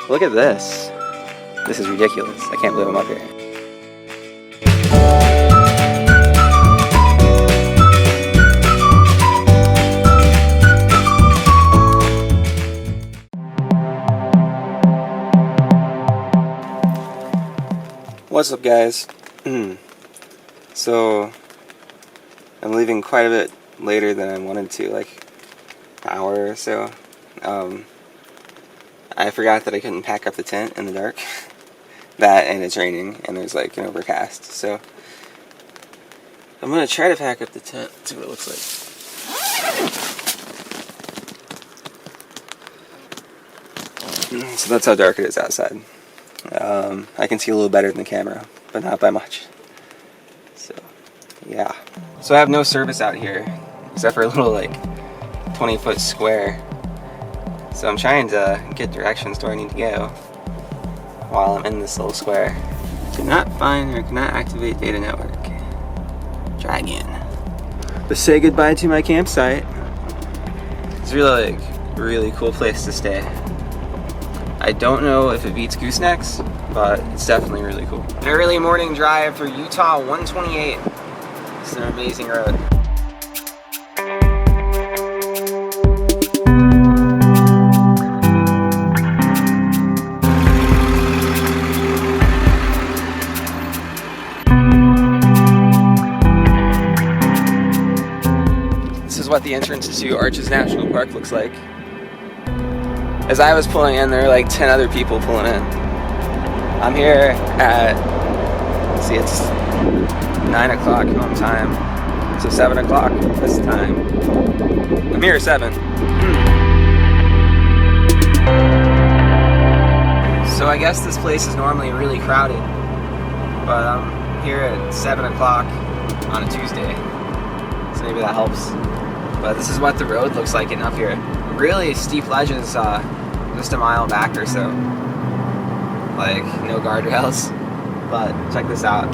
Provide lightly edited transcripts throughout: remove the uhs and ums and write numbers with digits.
Look at this. This is ridiculous. I can't believe I'm up here. What's up, guys? So I'm leaving quite a bit later than I wanted to, like an hour or so. I forgot that I couldn't pack up the tent in the dark. That, and it's raining, and there's like an overcast. So I'm gonna try to pack up the tent, see what it looks like. So that's how dark it is outside. I can see a little better than the camera, but not by much. So, yeah. So I have no service out here, except for a little like 20-foot square. So I'm trying to get directions to where I need to go while I'm in this little square. Cannot find or cannot activate data network. Try again. But say goodbye to my campsite. It's really really cool place to stay. I don't know if it beats goosenecks, but it's definitely really cool. An early morning drive for Utah 128. It's an amazing road. This is what the entrance to Arches National Park looks like. As I was pulling in, there were like 10 other people pulling in. I'm here at, let's see, it's 9 o'clock home time, so 7 o'clock this time. I'm here at 7. So I guess this place is normally really crowded, but I'm here at 7 o'clock on a Tuesday, so maybe that helps. But this is what the road looks like getting up here. Really steep ledges, just a mile back or so. Like, no guardrails. But check this out.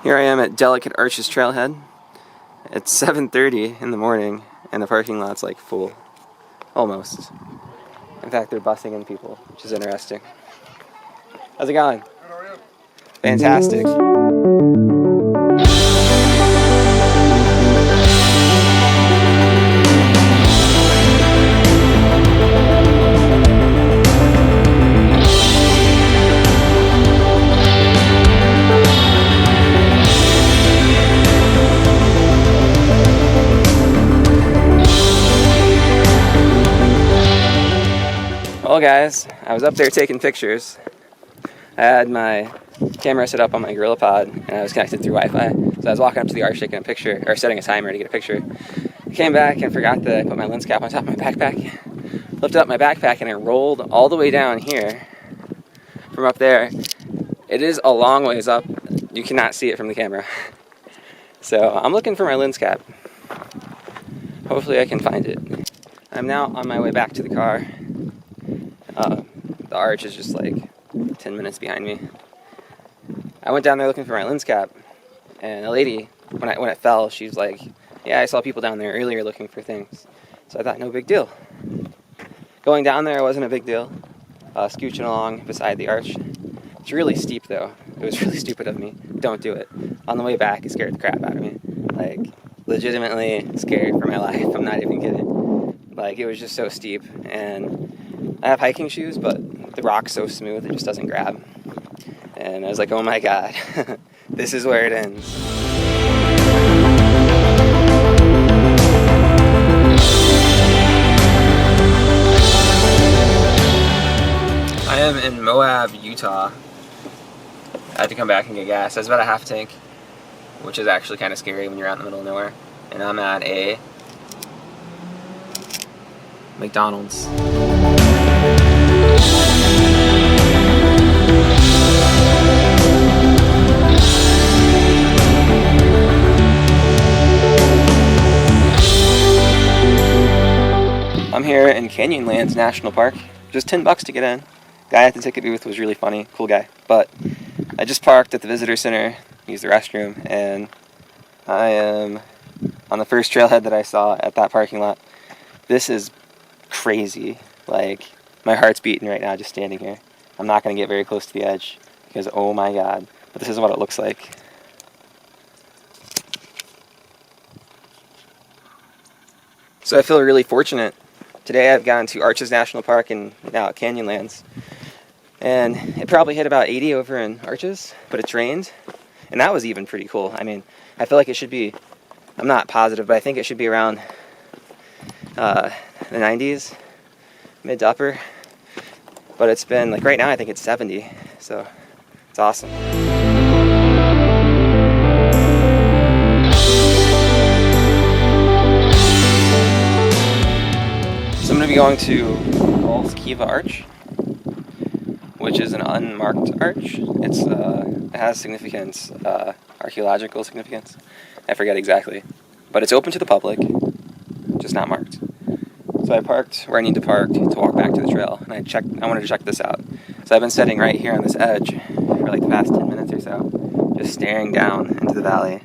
Here I am at Delicate Arches Trailhead. It's 7:30 in the morning and the parking lot's like full. Almost. In fact, they're busing in people, which is interesting. How's it going? Good, how are you? Fantastic. Well guys, I was up there taking pictures. I had my camera set up on my GorillaPod and I was connected through Wi-Fi. So I was walking up to the arch taking a picture, or setting a timer to get a picture. I came back and forgot to put my lens cap on top of my backpack. Lifted up my backpack and it rolled all the way down here from up there. It is a long ways up. You cannot see it from the camera. So I'm looking for my lens cap. Hopefully I can find it. I'm now on my way back to the car. The arch is just like 10 minutes behind me. I went down there looking for my lens cap, and a lady, when it fell, she was like, yeah, I saw people down there earlier looking for things. So I thought, no big deal. Going down there wasn't a big deal. Scooching along beside the arch. It's really steep though. It was really stupid of me. Don't do it. On the way back, it scared the crap out of me. Like, legitimately scared for my life. I'm not even kidding. Like, it was just so steep, and I have hiking shoes, but the rock's so smooth it just doesn't grab. And I was like, oh my god, this is where it ends. I am in Moab, Utah. I had to come back and get gas. That's about a half tank, which is actually kind of scary when you're out in the middle of nowhere. And I'm at a McDonald's. Canyonlands National Park. Just $10 to get in. Guy at the ticket booth was really funny, cool guy. But I just parked at the visitor center, used the restroom, and I am on the first trailhead that I saw at that parking lot. This is crazy. Like, my heart's beating right now just standing here. I'm not going to get very close to the edge because, oh my god. But this is what it looks like. So I feel really fortunate. Today I've gone to Arches National Park and now at Canyonlands. And it probably hit about 80 over in Arches, but it's rained. And that was even pretty cool. I mean, I feel like it should be, I'm not positive, but I think it should be around the 90s, mid to upper. But it's been, like right now I think it's 70, so it's awesome. So I'm going to be going to False Kiva Arch, which is an unmarked arch. It has significance, archaeological significance. I forget exactly, but it's open to the public, just not marked. So I parked where I need to park to walk back to the trail, and I wanted to check this out. So I've been sitting right here on this edge for like the past 10 minutes or so, just staring down into the valley.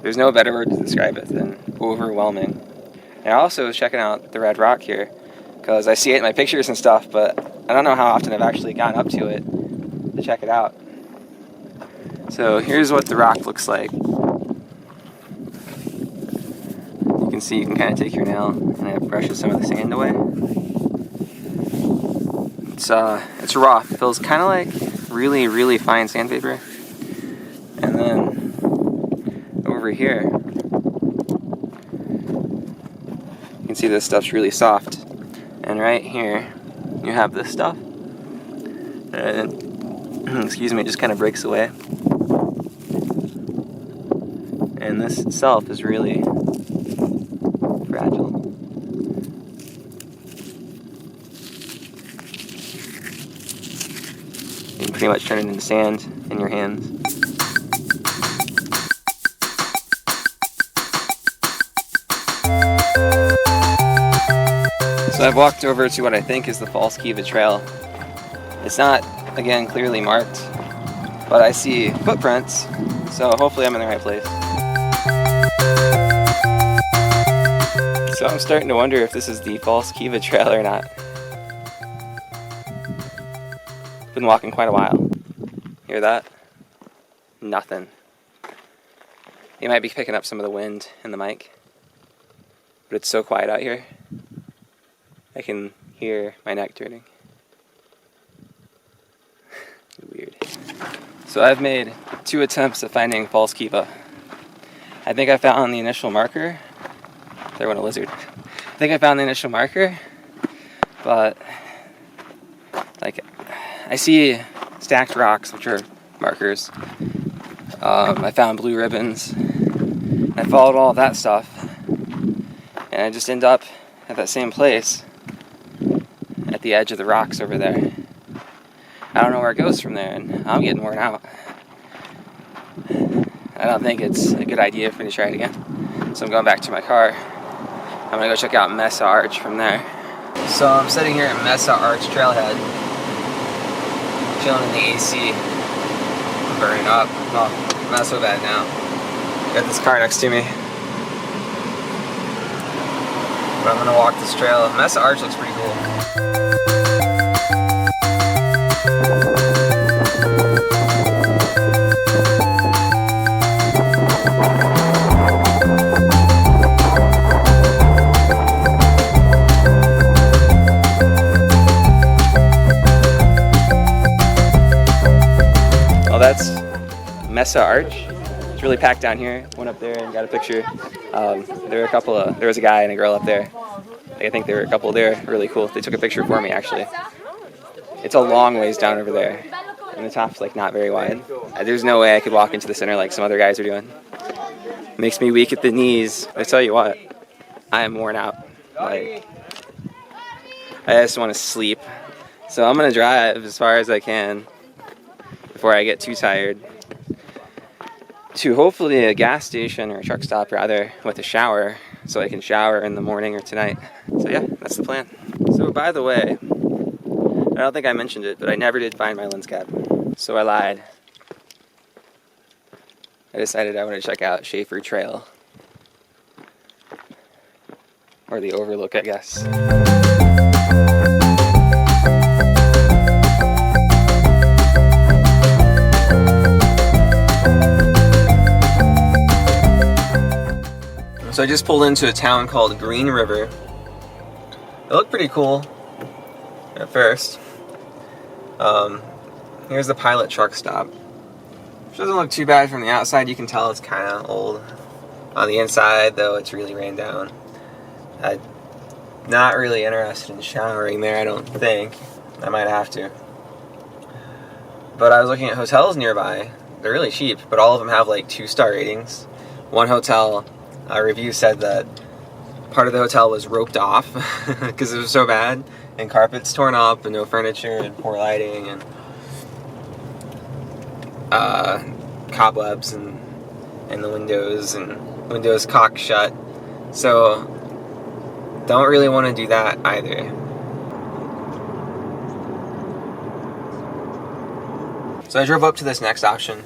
There's no better word to describe it than overwhelming. And I also was checking out the red rock here, because I see it in my pictures and stuff, but I don't know how often I've actually gotten up to it to check it out. So here's what the rock looks like. You can see, you can kind of take your nail and it brushes some of the sand away. It's rough. It feels kind of like really, really fine sandpaper. And then over here, you can see this stuff's really soft. And right here, you have this stuff. And, excuse me, it just kind of breaks away. And this itself is really fragile. You can pretty much turn it into sand in your hands. So I've walked over to what I think is the False Kiva Trail. It's not, again, clearly marked, but I see footprints, so hopefully I'm in the right place. So I'm starting to wonder if this is the False Kiva Trail or not. Been walking quite a while. Hear that? Nothing. You might be picking up some of the wind in the mic, but it's so quiet out here. I can hear my neck turning. Weird. So I've made 2 attempts at finding False Kiva. I think I found the initial marker. There went a lizard. I think I found the initial marker, but like I see stacked rocks, which are markers. I found blue ribbons. I followed all of that stuff, and I just end up at that same place at the edge of the rocks over there. I don't know where it goes from there, and I'm getting worn out. I don't think it's a good idea for me to try it again. So I'm going back to my car. I'm gonna go check out Mesa Arch from there. So I'm sitting here at Mesa Arch Trailhead, chilling in the AC. I'm burning up. Well, not so bad now. Got this car next to me. But I'm gonna walk this trail. Mesa Arch looks pretty cool. Well, that's Mesa Arch. It's really packed down here. Went up there and got a picture. There was a guy and a girl up there. I think there were a couple there, really cool. They took a picture for me, actually. It's a long ways down over there, and the top's like not very wide. There's no way I could walk into the center like some other guys are doing. Makes me weak at the knees. I tell you what, I am worn out. Like, I just want to sleep. So I'm gonna drive as far as I can before I get too tired to hopefully a gas station or a truck stop rather with a shower, so I can shower in the morning or tonight. So yeah, that's the plan. So by the way, I don't think I mentioned it, but I never did find my lens cap. So I lied. I decided I wanted to check out Shafer Trail. Or the overlook, I guess. So I just pulled into a town called Green River. It looked pretty cool at first. Here's the pilot truck stop. Which doesn't look too bad from the outside. You can tell it's kind of old. On the inside, though, it's really ran down. I'm not really interested in showering there, I don't think. I might have to. But I was looking at hotels nearby. They're really cheap, but all of them have like 2-star ratings. One hotel review said that part of the hotel was roped off because it was so bad, and carpets torn up, and no furniture, and poor lighting, and cobwebs, and the windows cocked shut. So don't really want to do that either. So I drove up to this next option,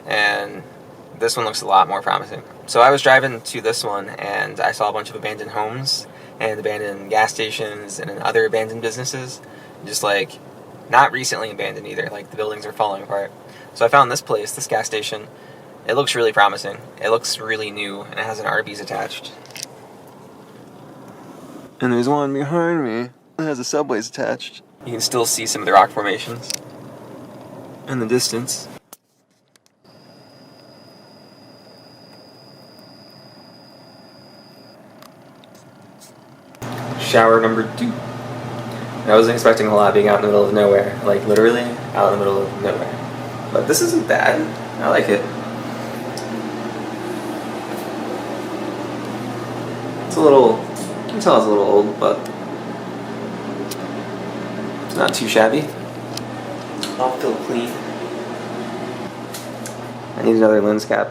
and this one looks a lot more promising. So I was driving to this one, and I saw a bunch of abandoned homes and abandoned gas stations and other abandoned businesses. Just like, not recently abandoned either, like the buildings are falling apart. So I found this place, this gas station. It looks really promising. It looks really new, and it has an Arby's attached. And there's one behind me that has a Subway's attached. You can still see some of the rock formations in the distance. Shower number 2. I wasn't expecting a lot being out in the middle of nowhere, like literally out in the middle of nowhere. But this isn't bad. I like it. It's a little, you can tell it's a little old, but it's not too shabby. All feel clean. I need another lens cap.